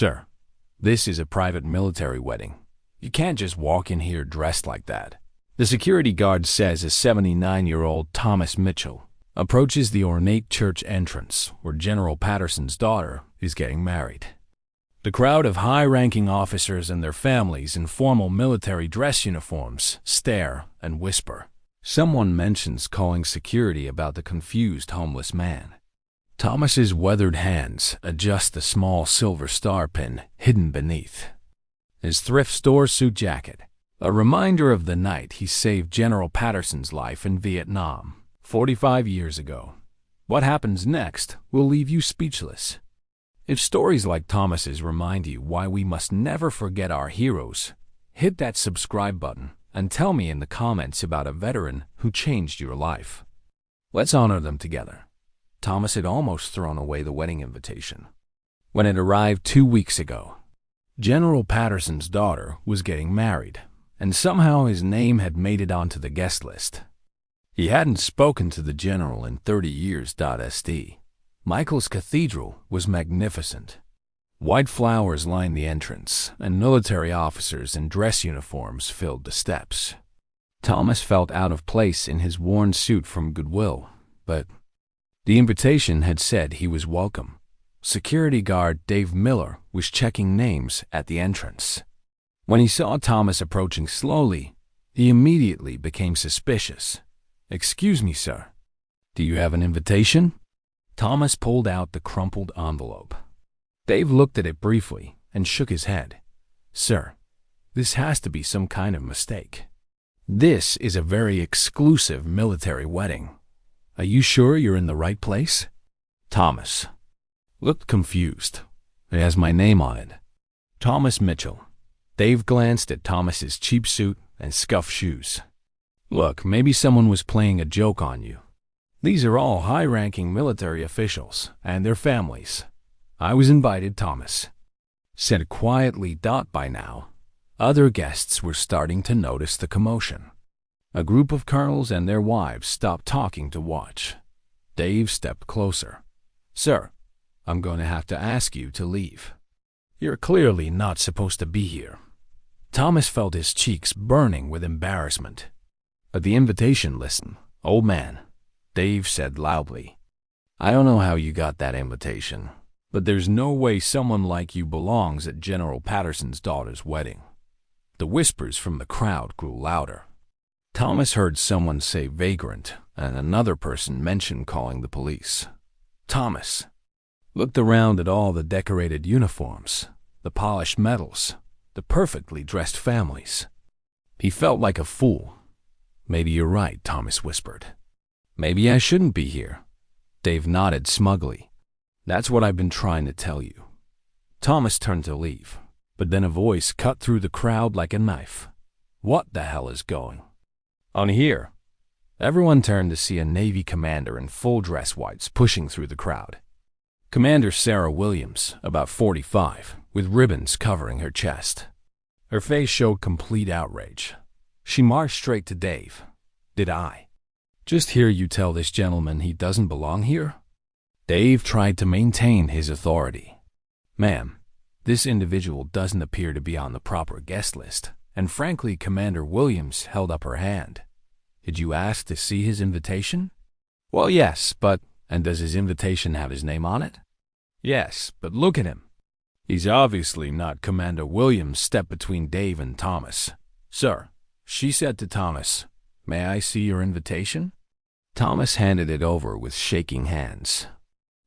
Sir, this is a private military wedding. You can't just walk in here dressed like that. The security guard says a 79-year-old Thomas Mitchell approaches the ornate church entrance where General Patterson's daughter is getting married. The crowd of high-ranking officers and their families in formal military dress uniforms stare and whisper. Someone mentions calling security about the confused homeless man. Thomas's weathered hands adjust the small silver star pin hidden beneath his thrift store suit jacket, a reminder of the night he saved General Patterson's life in Vietnam 45 years ago. What happens next will leave you speechless. If stories like Thomas's remind you why we must never forget our heroes, hit that subscribe button and tell me in the comments about a veteran who changed your life. Let's honor them together. Thomas had almost thrown away the wedding invitation when it arrived 2 weeks ago. General Patterson's daughter was getting married, and somehow his name had made it onto the guest list. He hadn't spoken to the general in 30 years. St. Michael's Cathedral was magnificent. White flowers lined the entrance, and military officers in dress uniforms filled the steps. Thomas felt out of place in his worn suit from Goodwill, but the invitation had said he was welcome. Security guard Dave Miller was checking names at the entrance. When he saw Thomas approaching slowly, he immediately became suspicious. "Excuse me, sir. Do you have an invitation?" Thomas pulled out the crumpled envelope. Dave looked at it briefly and shook his head. "Sir, this has to be some kind of mistake. This is a very exclusive military wedding. Are you sure you're in the right place?" Thomas looked confused. "It has my name on it. Thomas Mitchell." Dave glanced at Thomas's cheap suit and scuffed shoes. "Look, maybe someone was playing a joke on you. These are all high-ranking military officials and their families. I was invited," Thomas said quietly. By now, other guests were starting to notice the commotion. A group of colonels and their wives stopped talking to watch. Dave stepped closer. "Sir, I'm going to have to ask you to leave. You're clearly not supposed to be here." Thomas felt his cheeks burning with embarrassment. "But the invitation, listen, old man," Dave said loudly. "I don't know how you got that invitation, but there's no way someone like you belongs at General Patterson's daughter's wedding." The whispers from the crowd grew louder. Thomas heard someone say vagrant, and another person mention calling the police. Thomas looked around at all the decorated uniforms, the polished medals, the perfectly dressed families. He felt like a fool. "Maybe you're right," Thomas whispered. "Maybe I shouldn't be here." Dave nodded smugly. "That's what I've been trying to tell you." Thomas turned to leave, but then a voice cut through the crowd like a knife. "What the hell is going on here?" Everyone turned to see a Navy commander in full dress whites pushing through the crowd. Commander Sarah Williams, about 45, with ribbons covering her chest. Her face showed complete outrage. She marched straight to Dave. "Did I just hear you tell this gentleman he doesn't belong here?" Dave tried to maintain his authority. "Ma'am, this individual doesn't appear to be on the proper guest list," and frankly, Commander Williams held up her hand. "Did you ask to see his invitation?" "Well, yes, but—" "And does his invitation have his name on it?" "Yes, but look at him. He's obviously not." Commander Williams stepped between Dave and Thomas. "Sir," she said to Thomas, "may I see your invitation?" Thomas handed it over with shaking hands.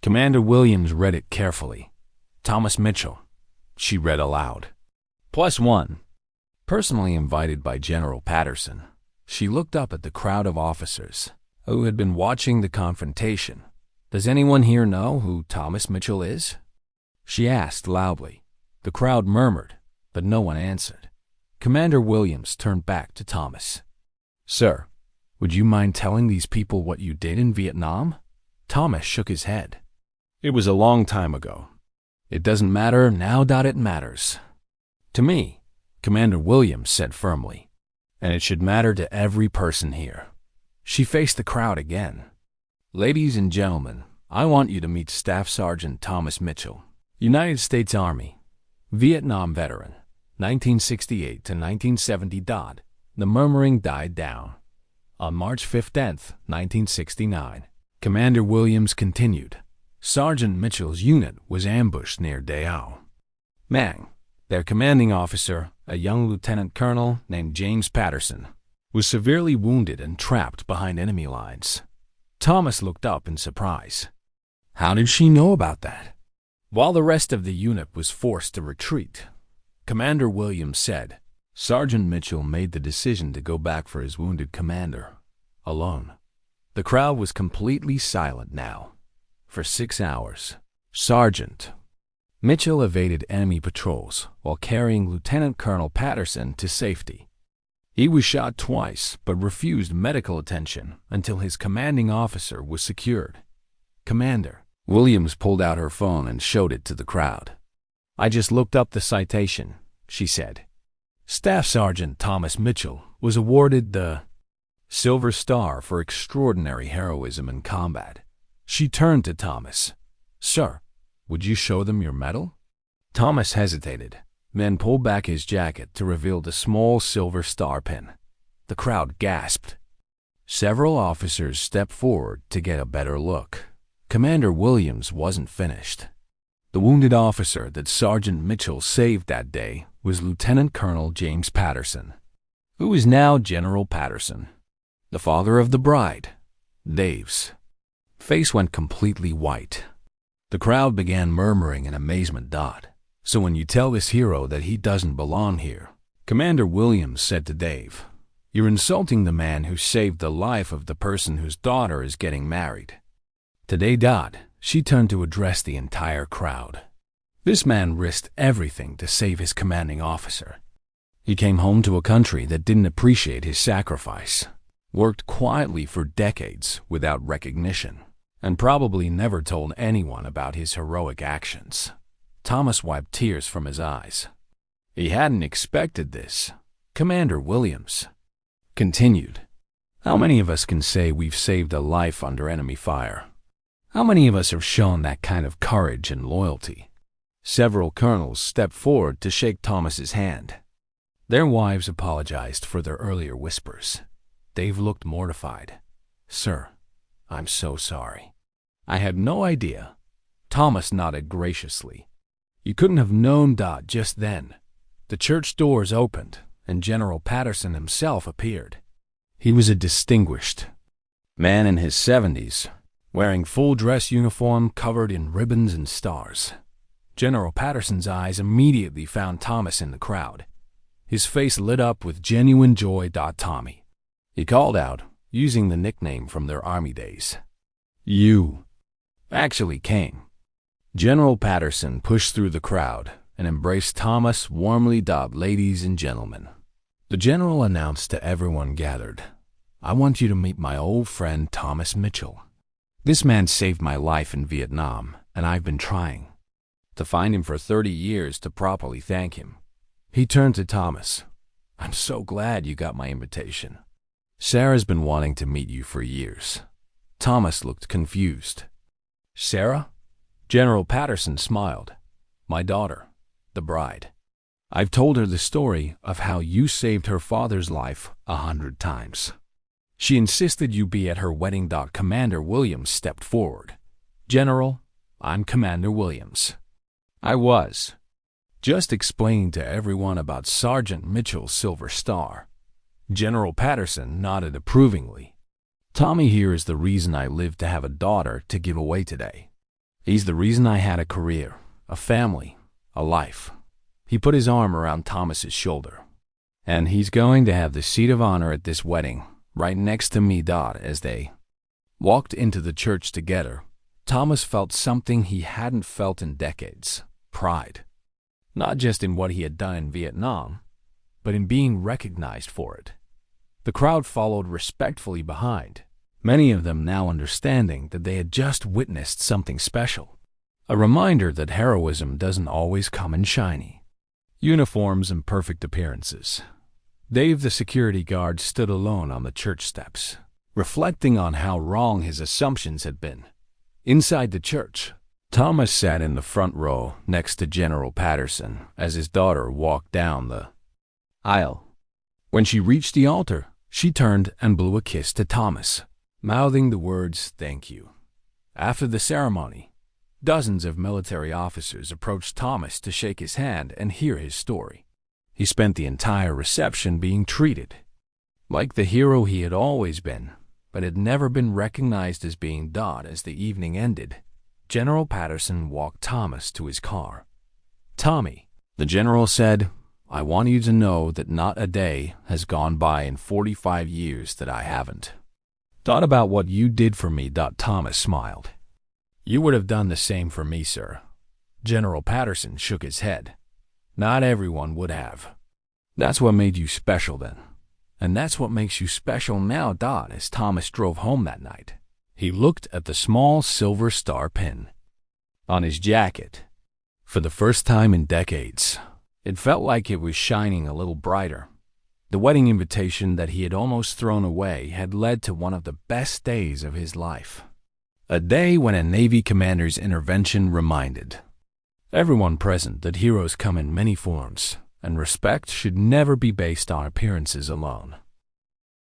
Commander Williams read it carefully. "Thomas Mitchell," she read aloud. +1. Personally invited by General Patterson. She looked up at the crowd of officers who had been watching the confrontation. "Does anyone here know who Thomas Mitchell is?" she asked loudly. The crowd murmured, but no one answered. Commander Williams turned back to Thomas. "Sir, would you mind telling these people what you did in Vietnam?" Thomas shook his head. "It was a long time ago. It doesn't matter now. It matters to me," Commander Williams said firmly. "And it should matter to every person here." She faced the crowd again. "Ladies and gentlemen, I want you to meet Staff Sergeant Thomas Mitchell, United States Army, Vietnam veteran, 1968 to 1970. The murmuring died down. On March 15, 1969, Commander Williams continued. Sergeant Mitchell's unit was ambushed near Dao. Mang, their commanding officer, a young lieutenant colonel named James Patterson, was severely wounded and trapped behind enemy lines. Thomas looked up in surprise. How did she know about that? While the rest of the unit was forced to retreat, Commander Williams said, Sergeant Mitchell made the decision to go back for his wounded commander, alone. The crowd was completely silent now. For 6 hours, Sergeant Mitchell evaded enemy patrols while carrying Lieutenant Colonel Patterson to safety. He was shot twice but refused medical attention until his commanding officer was secured. Commander Williams pulled out her phone and showed it to the crowd. I just looked up the citation, she said. Staff Sergeant Thomas Mitchell was awarded the Silver Star for extraordinary heroism in combat. She turned to Thomas. Sir, would you show them your medal? Thomas hesitated, then pulled back his jacket to reveal the small silver star pin. The crowd gasped. Several officers stepped forward to get a better look. Commander Williams wasn't finished. The wounded officer that Sergeant Mitchell saved that day was Lieutenant Colonel James Patterson, who is now General Patterson, the father of the bride. Dave's face went completely white. The crowd began murmuring in amazement. So when you tell this hero that he doesn't belong here, Commander Williams said to Dave, you're insulting the man who saved the life of the person whose daughter is getting married. Today, she turned to address the entire crowd. This man risked everything to save his commanding officer. He came home to a country that didn't appreciate his sacrifice, worked quietly for decades without recognition, and probably never told anyone about his heroic actions. Thomas wiped tears from his eyes. He hadn't expected this. Commander Williams continued. How many of us can say we've saved a life under enemy fire? How many of us have shown that kind of courage and loyalty? Several colonels stepped forward to shake Thomas's hand. Their wives apologized for their earlier whispers. Dave looked mortified. Sir, I'm so sorry. I had no idea. Thomas nodded graciously. You couldn't have known just then. The church doors opened, and General Patterson himself appeared. He was a distinguished man in his 70s, wearing full dress uniform covered in ribbons and stars. General Patterson's eyes immediately found Thomas in the crowd. His face lit up with genuine joy. Tommy, he called out, using the nickname from their army days. You actually came. General Patterson pushed through the crowd and embraced Thomas warmly. Ladies and gentlemen, the general announced to everyone gathered, I want you to meet my old friend Thomas Mitchell. This man saved my life in Vietnam, and I've been trying to find him for 30 years to properly thank him. He turned to Thomas. I'm so glad you got my invitation. Sarah's been wanting to meet you for years. Thomas looked confused. Sarah? General Patterson smiled. My daughter, the bride. I've told her the story of how you saved her father's life 100 times. She insisted you be at her wedding. Commander Williams stepped forward. General, I'm Commander Williams. I was just explaining to everyone about Sergeant Mitchell's Silver Star. General Patterson nodded approvingly. Tommy here is the reason I lived to have a daughter to give away today. He's the reason I had a career, a family, a life. He put his arm around Thomas's shoulder. And he's going to have the seat of honor at this wedding, right next to me. As they walked into the church together, Thomas felt something he hadn't felt in decades. Pride. Not just in what he had done in Vietnam, but in being recognized for it. The crowd followed respectfully behind, many of them now understanding that they had just witnessed something special. A reminder that heroism doesn't always come in shiny uniforms and perfect appearances. Dave, the security guard, stood alone on the church steps, reflecting on how wrong his assumptions had been. Inside the church, Thomas sat in the front row next to General Patterson as his daughter walked down the aisle. When she reached the altar, she turned and blew a kiss to Thomas, mouthing the words, "Thank you." After the ceremony, dozens of military officers approached Thomas to shake his hand and hear his story. He spent the entire reception being treated like the hero he had always been, but had never been recognized as being dead. As the evening ended, General Patterson walked Thomas to his car. "Tommy," the general said, "I want you to know that not a day has gone by in 45 years that I haven't thought about what you did for me." Thomas smiled. "You would have done the same for me, sir." General Patterson shook his head. "Not everyone would have. That's what made you special then. And that's what makes you special now." As Thomas drove home that night, he looked at the small silver star pin on his jacket. For the first time in decades, it felt like it was shining a little brighter. The wedding invitation that he had almost thrown away had led to one of the best days of his life. A day when a Navy commander's intervention reminded everyone present that heroes come in many forms, and respect should never be based on appearances alone.